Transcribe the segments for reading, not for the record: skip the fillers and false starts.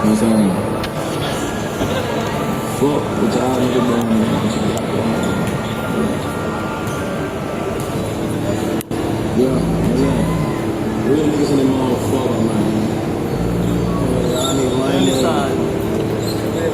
I'm saying? Fuck what y'all niggas doing. Yeah. Real niggas in the motherfucker, man. Y'all need lame niggas. Y'all need what you think?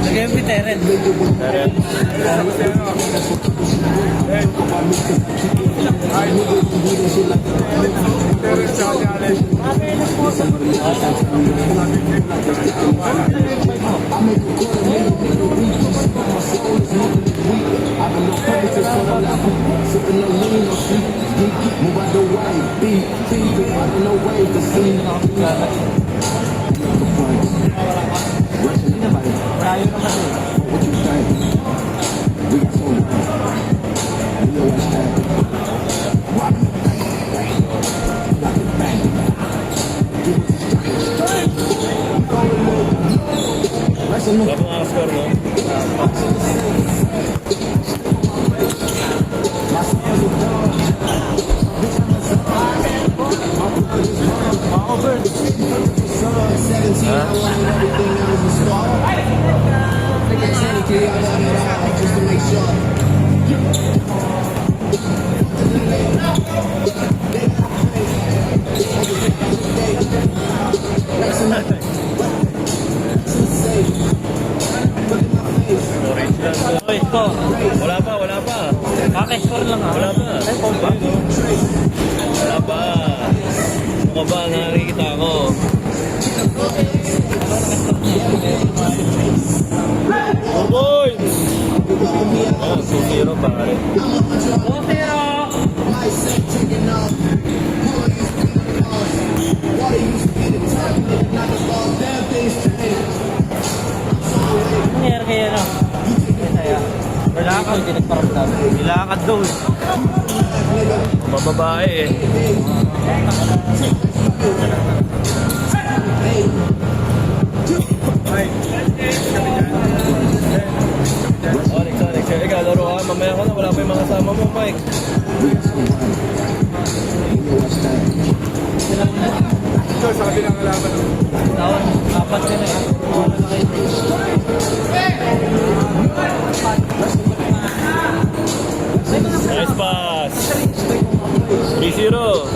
Nag-MP Teren. Malayo na kasi. What you think? We got so much. You know what's happening. Bago nga score mo? Oy, ito. Wala pa. Kaka-score lang ha. Wala pa. Ay, Paul ba? Wala pa. Ano ka ba nakikita ko? Oh boy! Ah, 2-0 pare. 2-0! Nangyari kaya na? Kaya, malakad, pinagparamdam. Nilakad daw eh. Mababae eh. Alex. Ikaw, laro ha. Mamaya ko na. Wala pa yung mga kasama mo, Mike. Ito, sa kabilang alaman. Tawan, apat ka na. Wala na kayo. Nice pass. 3-0.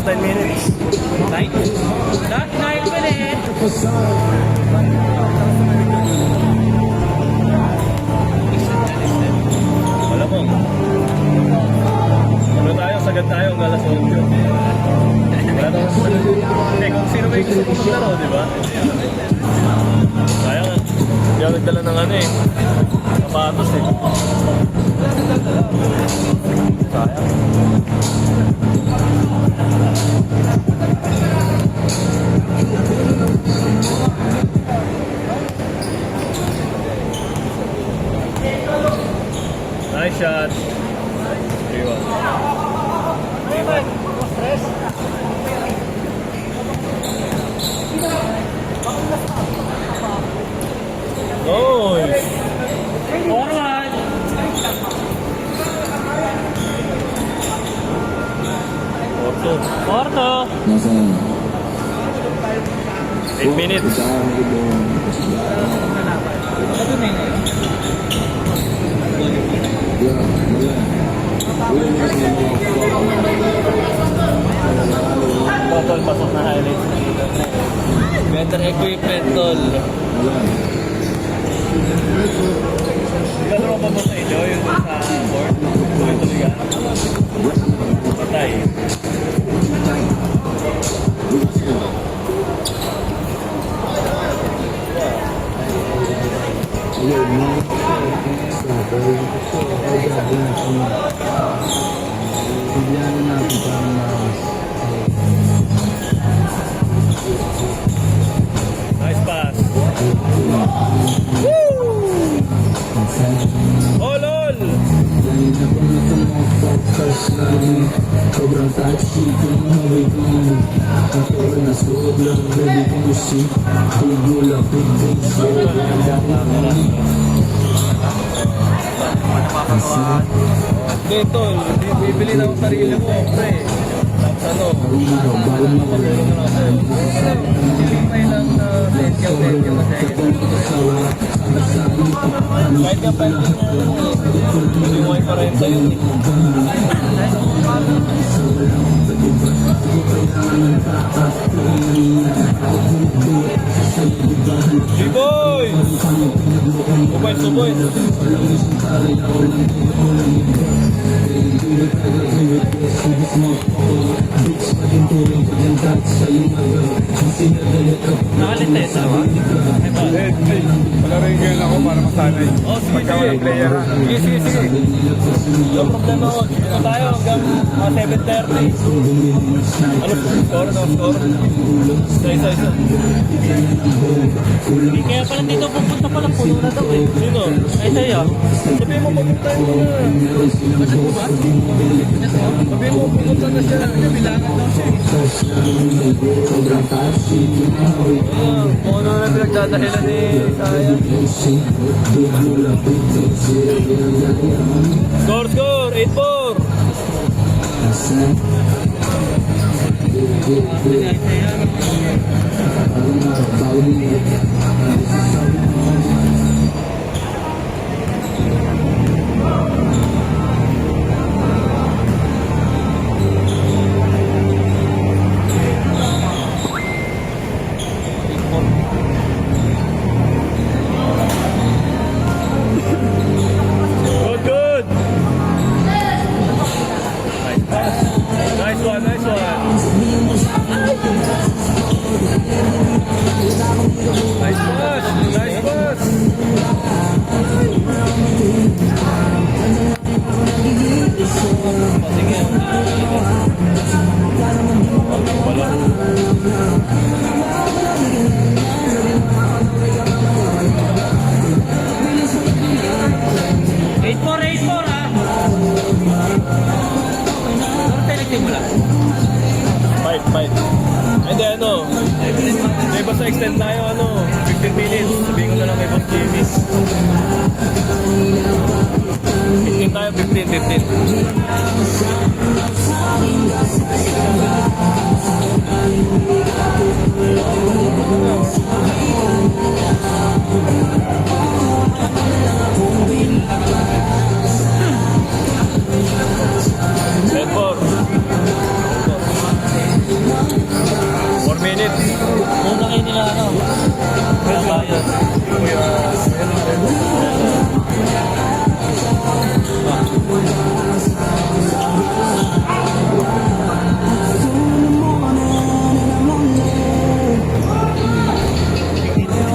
9 minutes. 9? Last 9 minutes. Alam mo. Ano tayo? Sagad tayo ang alas 8. Wala naman sa hindi, kung sino may gusto kong maglaro, di ba? Kaya nga. Hindi ako nagdala ng ano eh. Kapatos eh. Sayang. Nice shot. 3-1. Nice. Forward. Porto. Nasaan? 8 minutes. What y'all niggas doing? Yeah. Real niggas in the motherfucker, man. Tol, pasok na highlights. Better equipment, tol. Gano'n ba mo sa inyo yung sa board? Tuloy-tuloy ka? Patay. Nice pass. Woo! Oh, lol! Sobrang taxi kung mahaway ko ako na sobrang gabi ko si Tugula Hindi, tol. Bibili na akong sarili ko, pre. Tapos ano? Magkakaroon na ako. Silipay lang na tensyaw na second. Kahit ka pwede hindi mo ay parenta yun. G-Boy! Subay! Nakalitesa ba? Wala rin ganyan ako para masanay. Oh, sige, Pagka walang player. Sige. Yung problema ko, dito tayo hanggang 7:30. Ano score? Isa. Hindi kaya pala dito pupunta pala, puno na daw eh. Sino? Ay, sa'yo. Sabihin mo pupunta mo na. Sabihin mo pupunta na siya. Bilangan daw siya. Kung ano na pinagdadahilan ni Sayang. Score! 8-4! Good! Nice one. Nice pass. Eight four ah. Ano tayo nagsimula? Fight. And then ano, may basta extend tayo 15 minutes. Sabihin ko na lang kay Boss Jimmy. 15 tayo, 15. Four minutes. Muna kayo nila Bayan.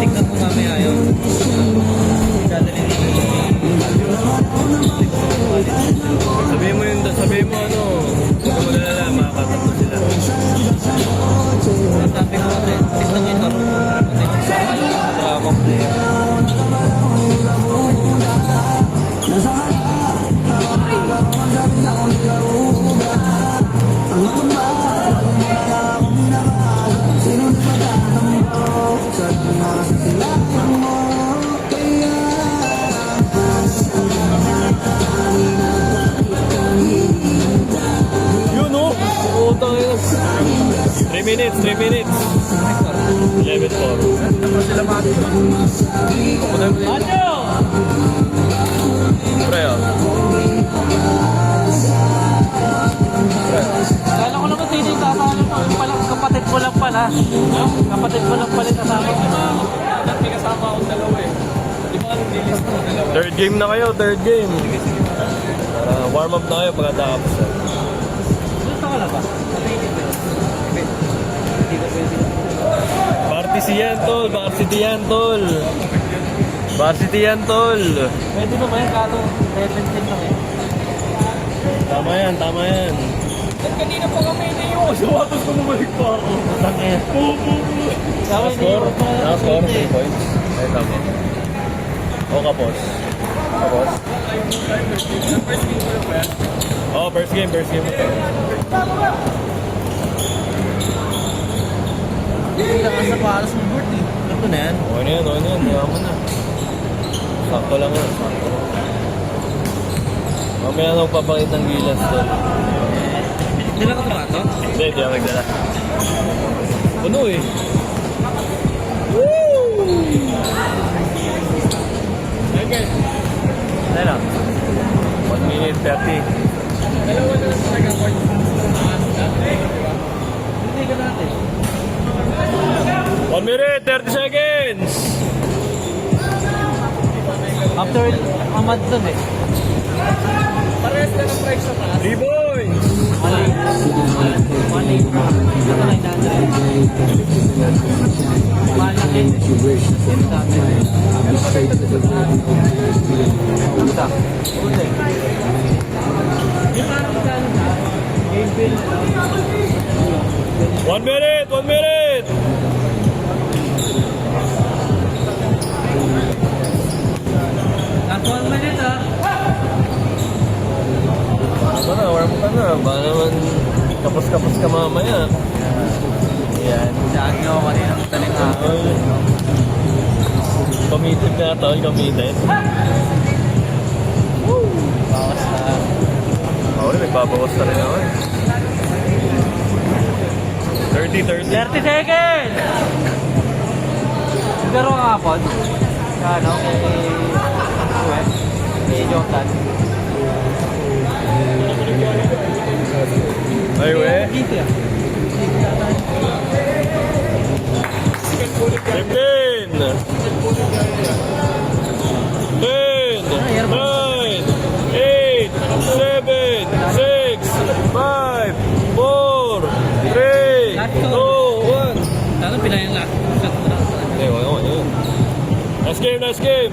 Tignan mo mamaya yun. Sabihin mo huwag mo nalala, makakatatlo sila. Sabi ko kasi, tignan nyo ito. Trabaho player. Yun o! Utang yun. 3 minutes. 11-4. Anyo! Pre Kala ko naman sino yung kakaalam mo, yung palang kapatid mo lang pala. Kapatid mo lang pala yung kasama ko. May kasama akong dalawa eh. Di ba anong nilist mo dalawa? Third game na kayo, warm up na kayo pagkatapos. Gusto ka na ba? Varsity yan, tol. Pwede naman yung kato. 17 lang eh. Tama yan. Kanina pa kami hindi yung sapatos ko bumalik pa ako. Tangin. Sabi Score? Score? 3 points. Ay, tama. O kapos. Kapos. Oh, first game. Hindi lang sa paras ng board eh. Ito na yan. Okay na yan. Yaman mo na. Sakto lang yan. Sakto. Mamaya na magpapakit ng gilas doon. Hindi lang ka tumato? Hindi ako nagdala. Puno eh. Woo! Okay. Ano lang? 1 minute 30. Dalawa na lang talaga points. Hindi ka natin. 1 minute 30 seconds. After Ahmad dun eh. Parehas na ng price sa taas. 3 points. Mali. Mali. Ito na inanay. Malaki. Ito dati. Puta. Puta. Yung parang gano'n na. Game bill. 1 minute. 1 minute. Last 1 minute ah. Ano na, warm ka na. Baka naman kapos-kapos ka mamaya. Yan. Dahil ako kanina ng taling ako. Committed na ito. Committed. Bawas na. Ako rin, nagbabawas na rin ako. 30. 30 seconds! Siguro ang hapon. Ano, kay Jonathan. Ay, we. Easy ah. 15. 10. 9. 8. 7. 6. 5. 4. 3. 2. 1. Sana pinayang lang. Hey, wala. Last game.